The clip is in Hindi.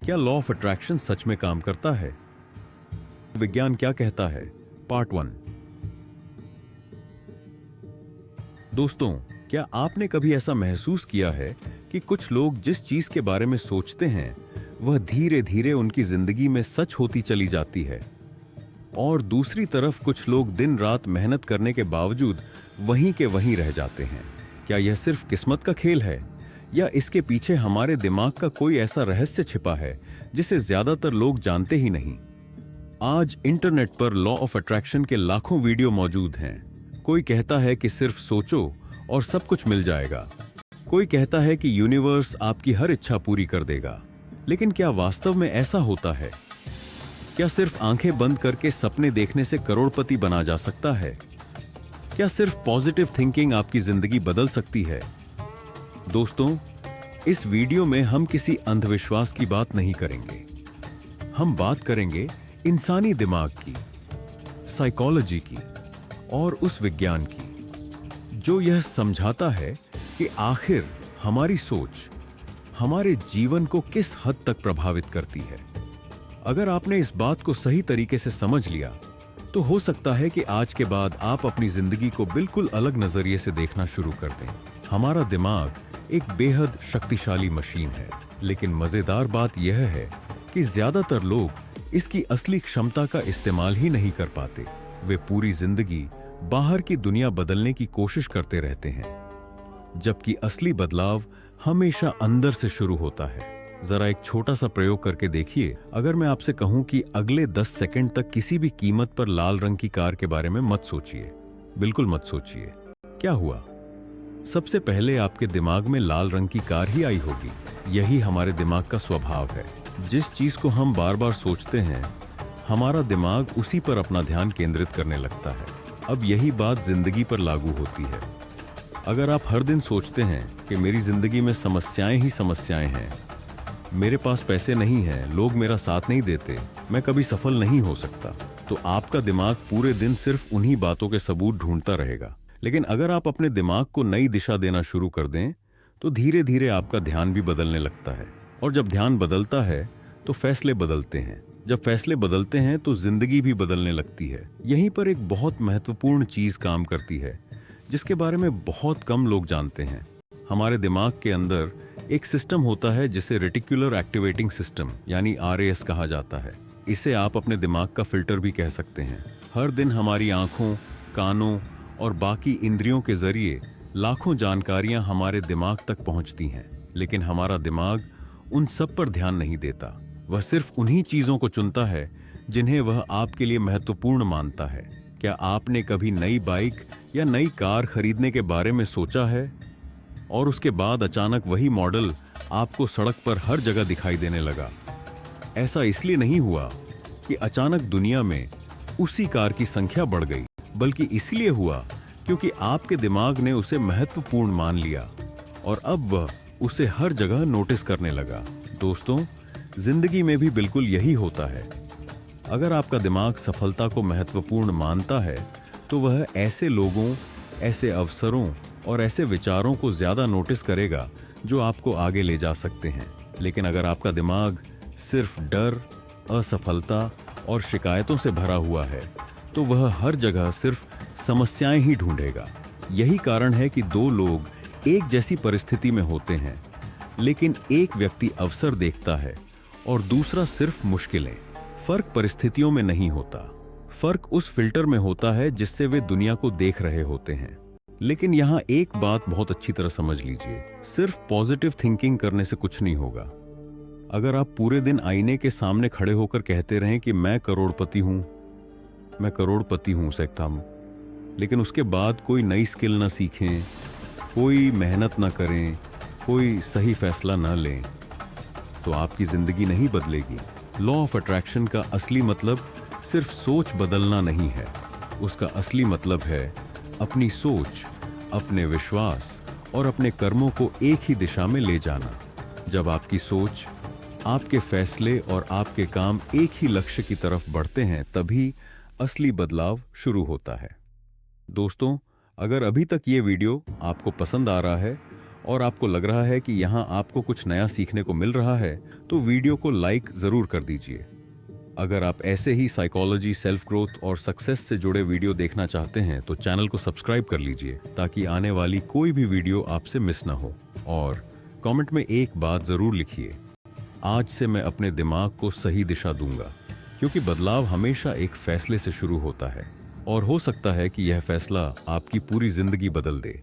क्या लॉ ऑफ अट्रैक्शन सच में काम करता है? विज्ञान क्या कहता है? पार्ट 1। दोस्तों, क्या आपने कभी ऐसा महसूस किया है कि कुछ लोग जिस चीज के बारे में सोचते हैं वह धीरे धीरे उनकी जिंदगी में सच होती चली जाती है, और दूसरी तरफ कुछ लोग दिन रात मेहनत करने के बावजूद वहीं के वहीं रह जाते हैं? क्या यह सिर्फ किस्मत का खेल है, या इसके पीछे हमारे दिमाग का कोई ऐसा रहस्य छिपा है जिसे ज्यादातर लोग जानते ही नहीं? आज इंटरनेट पर लॉ ऑफ अट्रैक्शन के लाखों वीडियो मौजूद हैं। कोई कहता है कि सिर्फ सोचो और सब कुछ मिल जाएगा। कोई कहता है कि यूनिवर्स आपकी हर इच्छा पूरी कर देगा। लेकिन क्या वास्तव में ऐसा होता है? क्या सिर्फ आंखें बंद करके सपने देखने से करोड़पति बना जा सकता है? क्या सिर्फ पॉजिटिव थिंकिंग आपकी जिंदगी बदल सकती है? दोस्तों, इस वीडियो में हम किसी अंधविश्वास की बात नहीं करेंगे। हम बात करेंगे इंसानी दिमाग की, साइकोलॉजी की और उस विज्ञान की जो यह समझाता है कि आखिर हमारी सोच हमारे जीवन को किस हद तक प्रभावित करती है। अगर आपने इस बात को सही तरीके से समझ लिया तो हो सकता है कि आज के बाद आप अपनी जिंदगी को बिल्कुल अलग नजरिए से देखना शुरू कर दें। हमारा दिमाग एक बेहद शक्तिशाली मशीन है, लेकिन मजेदार बात यह है कि ज्यादातर लोग इसकी असली क्षमता का इस्तेमाल ही नहीं कर पाते। वे पूरी जिंदगी बाहर की दुनिया बदलने की कोशिश करते रहते हैं, जबकि असली बदलाव हमेशा अंदर से शुरू होता है। जरा एक छोटा सा प्रयोग करके देखिए। अगर मैं आपसे कहूं कि अगले 10 सेकंड तक किसी भी कीमत पर लाल रंग की कार के बारे में मत सोचिए, बिल्कुल मत सोचिए, क्या हुआ? सबसे पहले आपके दिमाग में लाल रंग की कार ही आई होगी। यही हमारे दिमाग का स्वभाव है। जिस चीज को हम बार बार सोचते हैं, हमारा दिमाग उसी पर अपना ध्यान केंद्रित करने लगता है। अब यही बात जिंदगी पर लागू होती है। अगर आप हर दिन सोचते हैं कि मेरी जिंदगी में समस्याएं ही समस्याएं हैं, मेरे पास पैसे नहीं हैं, लोग मेरा साथ नहीं देते, मैं कभी सफल नहीं हो सकता, तो आपका दिमाग पूरे दिन सिर्फ उन्हीं बातों के सबूत ढूंढता रहेगा। लेकिन अगर आप अपने दिमाग को नई दिशा देना शुरू कर दें तो धीरे धीरे आपका ध्यान भी बदलने लगता है, और जब ध्यान बदलता है तो फैसले बदलते हैं। जब फैसले बदलते हैं तो जिंदगी भी बदलने लगती है। यहीं पर एक बहुत महत्वपूर्ण चीज काम करती है जिसके बारे में बहुत कम लोग जानते हैं। हमारे दिमाग के अंदर एक सिस्टम होता है जिसे रेटिकुलर एक्टिवेटिंग सिस्टम यानी RAS कहा जाता है। इसे आप अपने दिमाग का फिल्टर भी कह सकते हैं। हर दिन हमारी आंखों, कानों और बाकी इंद्रियों के जरिए लाखों जानकारियां हमारे दिमाग तक पहुंचती हैं, लेकिन हमारा दिमाग उन सब पर ध्यान नहीं देता। वह सिर्फ उन्हीं चीजों को चुनता है जिन्हें वह आपके लिए महत्वपूर्ण मानता है। क्या आपने कभी नई बाइक या नई कार खरीदने के बारे में सोचा है, और उसके बाद अचानक वही मॉडल आपको सड़क पर हर जगह दिखाई देने लगा? ऐसा इसलिए नहीं हुआ कि अचानक दुनिया में उसी कार की संख्या बढ़ गई, बल्कि इसलिए हुआ क्योंकि आपके दिमाग ने उसे महत्वपूर्ण मान लिया और अब वह उसे हर जगह नोटिस करने लगा। दोस्तों, जिंदगी में भी बिल्कुल यही होता है। अगर आपका दिमाग सफलता को महत्वपूर्ण मानता है तो वह ऐसे लोगों, ऐसे अवसरों और ऐसे विचारों को ज्यादा नोटिस करेगा जो आपको आगे ले जा सकते हैं। लेकिन अगर आपका दिमाग सिर्फ डर, असफलता और शिकायतों से भरा हुआ है तो वह हर जगह सिर्फ समस्याएं ही ढूंढेगा। यही कारण है कि दो लोग एक जैसी परिस्थिति में होते हैं, लेकिन एक व्यक्ति अवसर देखता है और दूसरा सिर्फ मुश्किलें। फर्क परिस्थितियों में नहीं होता, फर्क उस फिल्टर में होता है जिससे वे दुनिया को देख रहे होते हैं। लेकिन यहाँ एक बात बहुत अच्छी तरह समझ लीजिए, सिर्फ पॉजिटिव थिंकिंग करने से कुछ नहीं होगा। अगर आप पूरे दिन आईने के सामने खड़े होकर कहते रहें कि मैं करोड़पति हूं, मैं करोड़पति हूं सेक्टाम, लेकिन उसके बाद कोई नई स्किल ना सीखें, कोई मेहनत ना करें, कोई सही फैसला ना लें, तो आपकी जिंदगी नहीं बदलेगी। लॉ ऑफ अट्रैक्शन का असली मतलब सिर्फ सोच बदलना नहीं है। उसका असली मतलब है अपनी सोच, अपने विश्वास और अपने कर्मों को एक ही दिशा में ले जाना। जब आपकी सोच, आपके फैसले और आपके काम एक ही लक्ष्य की तरफ बढ़ते हैं, तभी असली बदलाव शुरू होता है। दोस्तों, अगर अभी तक ये वीडियो आपको पसंद आ रहा है और आपको लग रहा है कि यहाँ आपको कुछ नया सीखने को मिल रहा है, तो वीडियो को लाइक ज़रूर कर दीजिए। अगर आप ऐसे ही साइकोलॉजी, सेल्फ ग्रोथ और सक्सेस से जुड़े वीडियो देखना चाहते हैं तो चैनल को सब्सक्राइब कर लीजिए ताकि आने वाली कोई भी वीडियो आपसे मिस ना हो। और कमेंट में एक बात ज़रूर लिखिए, आज से मैं अपने दिमाग को सही दिशा दूंगा, क्योंकि बदलाव हमेशा एक फैसले से शुरू होता है और हो सकता है कि यह फैसला आपकी पूरी जिंदगी बदल दे।